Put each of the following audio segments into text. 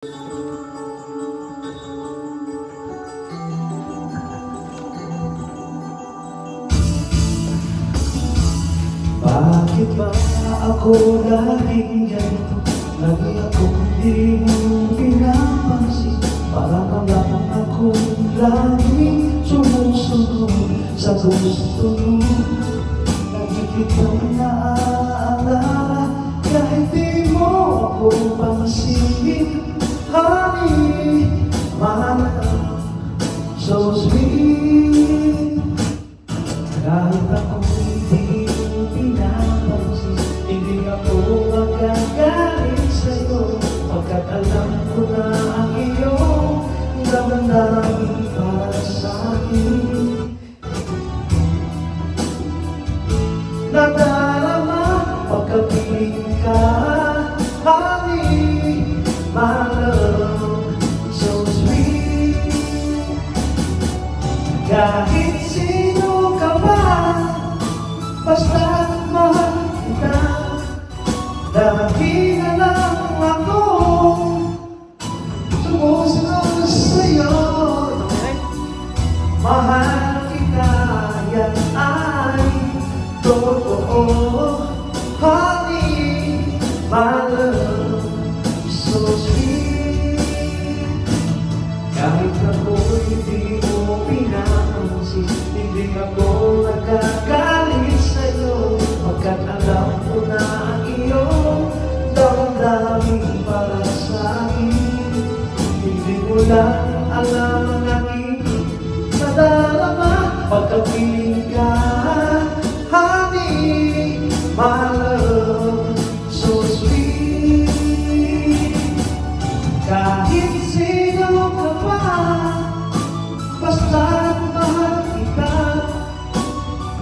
Bakit ba ako laging ganito? Lagi akong di mo pinapansin. Parang lang akong laging sumusunod sa gusto mo. Lagi kitang naaalala kahit di mo ako pansinin. Honey, mahal ka, so sweet. Kahit ako hindi mo pinapansin, hindi ako magagalit sa'yo, pagkat alam ko na ang iyong damdamin para sa'kin. Nadarama pagkapiling ka, honey, my love, so sweet. Kahit sino ka ba, basta't mahal kita. Dahil na lang ako sumusunod sa'yo. Mahal kita, yan ay totoo. Honey, my love, so sweet. Kahit ako'y hindi mo pinapansin, hindi ako nagagalit sa'yo, pagkat alam ko na ang iyong damdamin para sa'kin. Hindi mo lang alam ang aking nadarama pagkapiling ka, honey, my love, so sweet. Kahit sino ka pa, basta't mahal kita.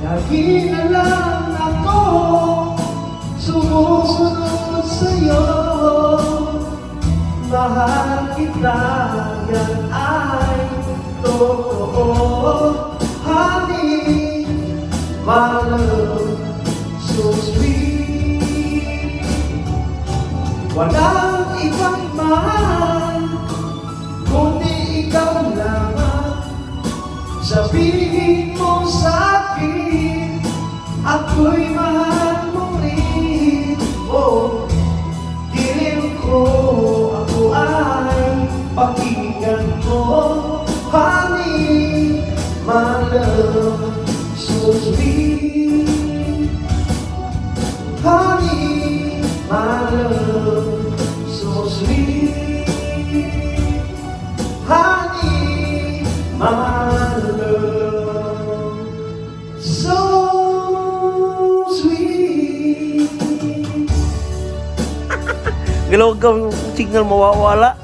Lagi na lang ako sumusunod sa'yo. Mahal kita, yan ay totoo. Honey, my love, so sweet. Walang ibang mahal kundi ikaw lamang. Sabihin mo sa'kin, ako'y mahal mo rin. Oh, dilim ko, ako ay pakinggan mo. Honey, my love, so sweet. Honey, my love, so sweet. Honey, my love, so sweet. Galaw ka, signal mawawala.